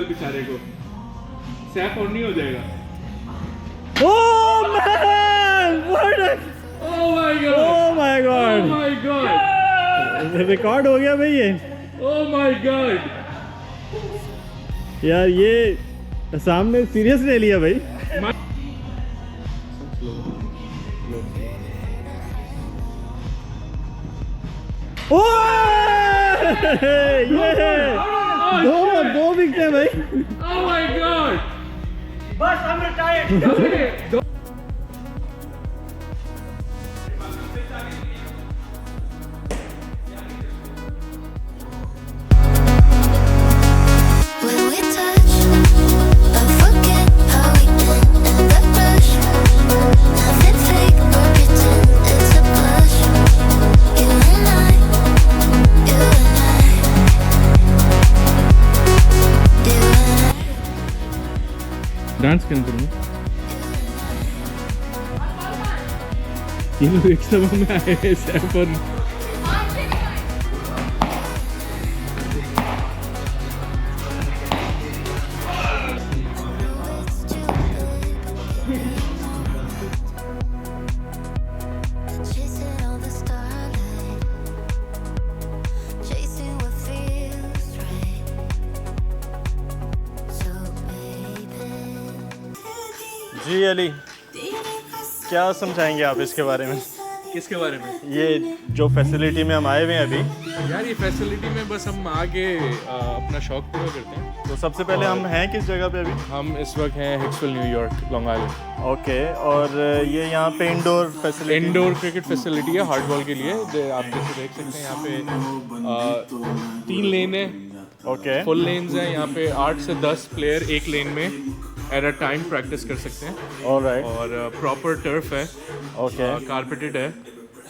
बेचारे को सैफ ऑन नहीं हो जाएगा। Oh man! What? Oh my god! Oh my god! Oh my god! Record हो गया भाई ये। Oh my god! यार ये सामने सीरियस ले लिया भाई। ये दो विकेट भाई। Oh my god! बस हम रिटायर्ड। डांस क्यों करूँ? ये लोग एक समय में आए हैं सैफ और जी अली, क्या समझाएंगे आप इसके बारे में? किसके बारे में? ये जो फैसिलिटी में हम आए हुए हैं अभी। यार ये फैसिलिटी में बस हम आके अपना शौक पूरा करते हैं। तो सबसे पहले हम हैं किस जगह पे अभी? हम इस वक्त हैं हिक्सविल न्यूयॉर्क लॉन्ग आइलैंड। ओके, और ये यहाँ पे indoor facility? Indoor cricket facility है हार्ड बॉल के लिए। आप जैसे देख सकते हैं यहाँ पे 3 लेन है। ओके, फुल लेन्स हैं यहाँ पे। 8 से 10 प्लेयर एक लेन में एट अ टाइम प्रैक्टिस कर सकते हैं। ऑलराइट। और प्रॉपर टर्फ है। ओके, कारपेटेड है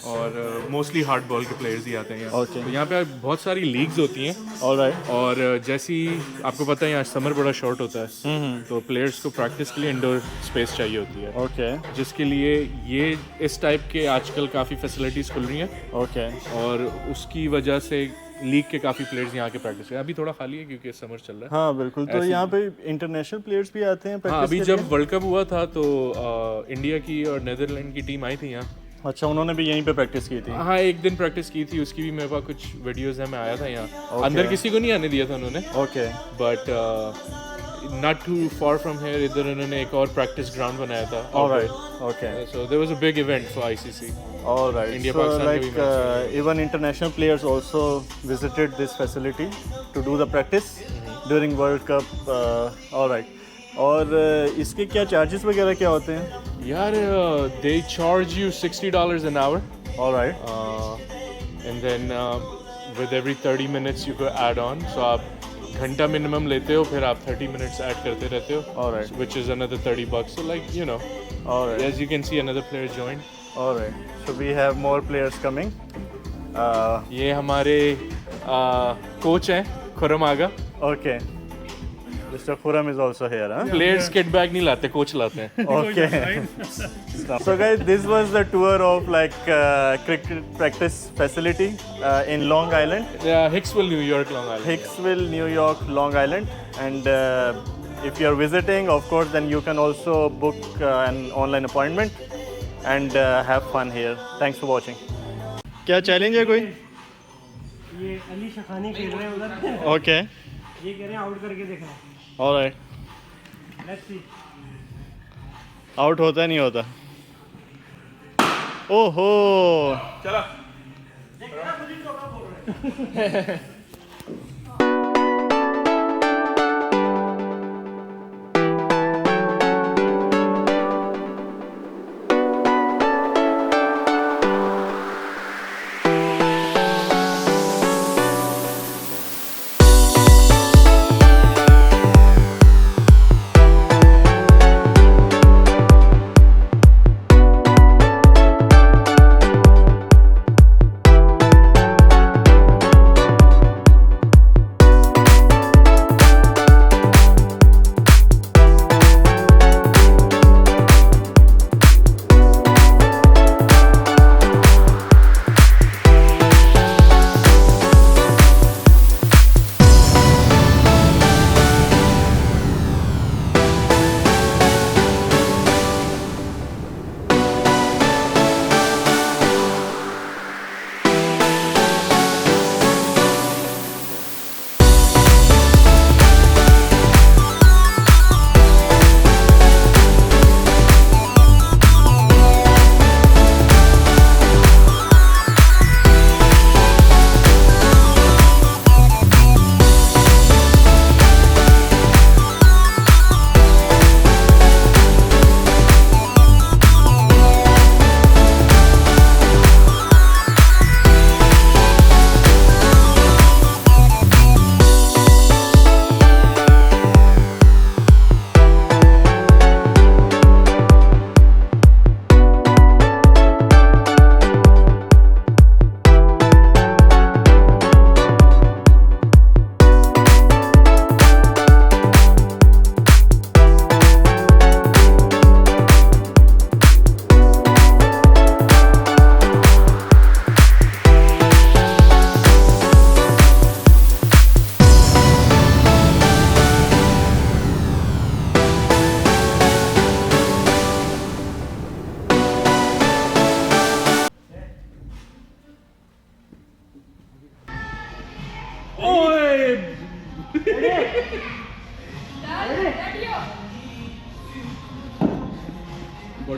और मोस्टली हार्ड बॉल के प्लेयर्स ही आते हैं यहाँ। Okay. तो यहाँ पे बहुत सारी लीग्स होती हैं। ऑलराइट। और जैसी आपको पता है यहाँ समर बड़ा शॉर्ट होता है, तो प्लेयर्स को प्रैक्टिस के लिए इंडोर स्पेस चाहिए होती है। ओके, जिसके लिए ये इस टाइप के आजकल काफ़ी फैसिलिटीज़ खुल रही हैं। ओके, और उसकी वजह से लीग के काफ़ी प्लेयर्स यहाँ के प्रैक्टिस करें। अभी थोड़ा खाली है क्योंकि समर चल रहा है। हाँ बिल्कुल। तो यहाँ पे इंटरनेशनल प्लेयर्स भी आते हैं हाँ, प्रैक्टिस अभी के जब लिए? वर्ल्ड कप हुआ था तो इंडिया की और नीदरलैंड की टीम आई थी यहाँ। अच्छा, उन्होंने भी यहीं पे प्रैक्टिस की थी? हाँ, एक दिन प्रैक्टिस की थी, उसकी भी मेरे पास कुछ वीडियोस हैं। मैं आया था यहाँ। Okay. अंदर किसी को नहीं आने दिया था उन्होंने। Okay, but not too far from here इधर उन्होंने एक और प्रैक्टिस ग्राउंड बनाया था। Alright. Okay, so there was a big event for ICC. Alright. India, So Pakistan like के भी matches even international players also visited this facility to do the practice during World Cup. Alright. और इसके क्या charges वगैरह क्या होते हैं? यार they charge you $60 an hour. Alright. And then with every 30 minutes you go add on. So आप घंटा मिनिमम लेते हो, फिर आप 30 minutes ऐड करते रहते हो। Alright. Which is another $30. So like you know, Alright. as you can see another player joined. Alright. So we have more players coming. ये हमारे कोच हैं खुरम आगा। Okay. Mr. Khurram is also here, huh? Players kit bag नहीं लाते, coach लाते हैं। Okay. So guys, this was the tour of like cricket practice facility in Long Island. Hicksville New York Long Island. Hicksville, New York, Long Island. And if you're visiting, of course, then you can also book an online appointment and have fun here. Thanks for watching. क्या challenge है कोई? ये अली शखानी खेल रहे हैं उधर। Okay, ये कह रहे हैं आउट करके देखना। ऑलराइट। Let's see. आउट होता नहीं होता? ओहो, चला। देखना खुद ही टोका बोल रहे हैं।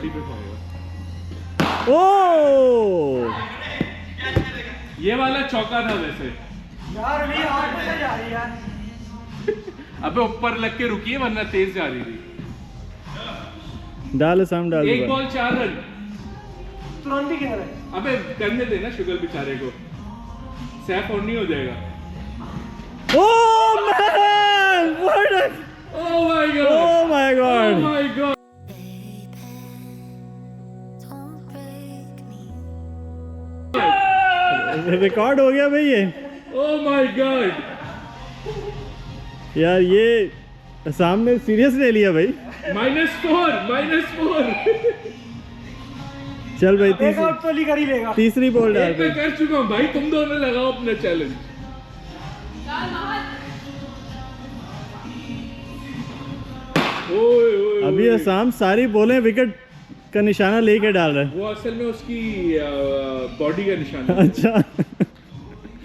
बॉडी पे खाएगा। ओ ये वाला चौका था वैसे। यार नहीं हाथ में से जा रही है। अबे ऊपर लग के रुकी है वरना तेज जा रही थी। डाल साम डाल। एक बॉल 4 रन। तुरंत ही किधर है? अबे करने देना शुगर बेचारे को, सैफ और नहीं हो जाएगा। Oh man! What a... Oh my god! Oh my god! Oh my god! Record हो गया भाई ये। Oh my god! यार ये सामने सीरियस ले लिया भाई। -4 -4। चल भाई एक आउट तो ली कर ही लेगा। तीसरी बॉल डाल एक मैं कर चुका हूँ भाई, तुम दोनों लगाओ अपना चैलेंज। अभी असम सारी बॉलें विकेट का निशाना लेके डाल रहा है। वो असल में उसकी बॉडी का निशान है। अच्छा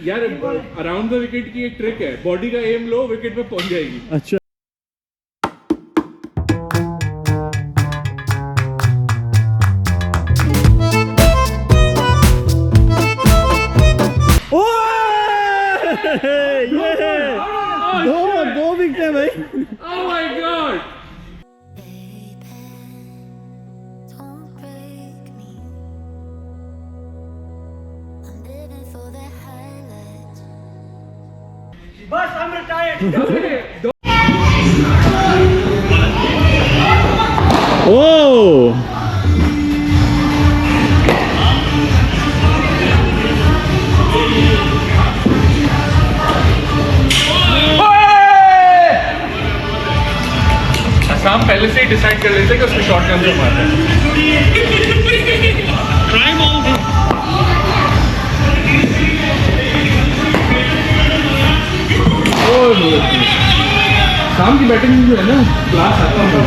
यार अराउंड द विकेट की एक ट्रिक है, बॉडी का एम लो, विकेट पे पहुंच जाएगी। अच्छा ये दो विकेट भाई। Oh my god! बस I'm retired. ओ असम पहले से ही डिसाइड कर लेते कि उसमें शॉर्ट टर्म से मारना है। शाम की बैटिंग जो है ना क्लास आता है,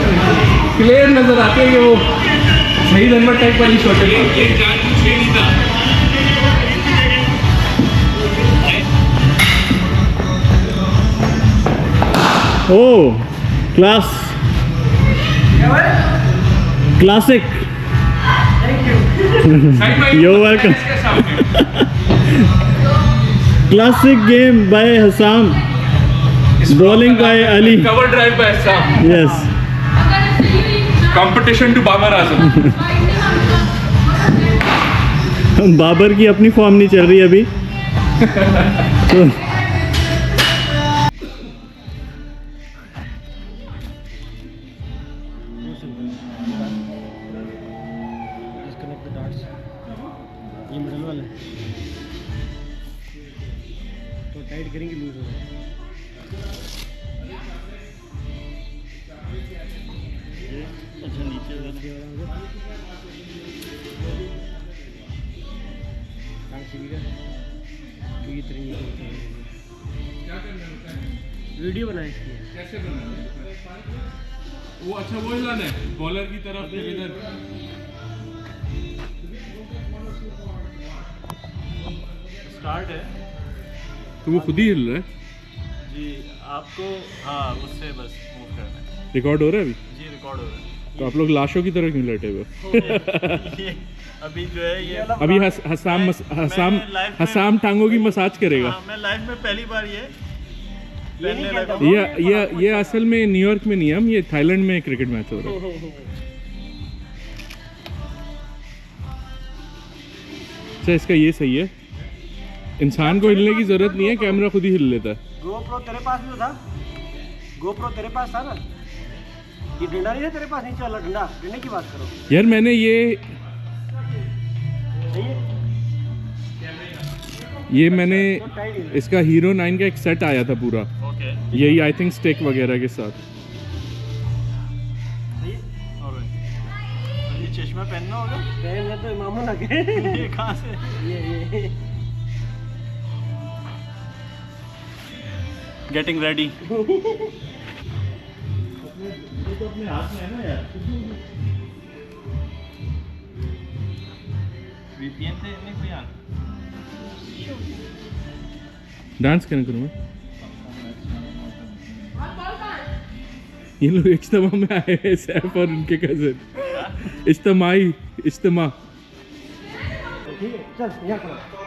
क्लियर नजर आते हैं कि वो सही नंबर टाइप वाली शॉट है। Oh class classic. You're welcome. Classic game by Hassam. Bowling by Ali. Cover drive by Assam. Yes. Competition to Babar Azam. Babar की अपनी फॉर्म नहीं चल रही अभी। तो ये मिडल वाला तो टाइट करेंगे, लूज हो जाएगा। अच्छा नीचे रख दिया वीडियो बनाए इसकी। कैसे बनाना है? वो अच्छा वो हिलाना है बॉलर की तरफ से इधर। स्टार्ट है तो वो खुद ही हिल रहा है। जी, आपको हाँ उससे बस मूव करना है। रिकॉर्ड हो रहा है अभी? जी रिकॉर्ड हो रहा है। तो आप लोग लाशों की तरह क्यों लेटे हुए? ये अभी जो है ये अभी हसाम टांगों की मसाज करेगा। हाँ, मैं लाइफ में पहली बार ये पहनने लगा। ये असल में न्यूयॉर्क में नहीं, हम ये थाईलैंड में क्रिकेट मैच हो रहा है। अच्छा इसका ये सही है, इंसान को हिलने की जरूरत नहीं है, कैमरा खुद ही हिल लेता है। गोप्रो तेरे पास भी तो था, गोप्रो तेरे पास था ना, ये डंडा नहीं है तेरे पास, नीचे वाला डंडा, डंडे की बात करो। यार मैंने ये मैंने इसका हीरो 9 का एक सेट आया था पूरा, यही आई थिंक स्टिक वगैरह के साथ। ये चश्मा पहनना होगा। पहनना तो मामू ना के। ये कहाँ से? ये गेटिंग रेडी। तो अपने हाथ में है ना यार। VPN से नहीं कोई आ। डांस करने करूँ मैं? ये लोग इज्तिमा में आए हैं, सैफ और उनके कजन। इज्तिमाई इज्तिमा ठीक है चल यहाँ करो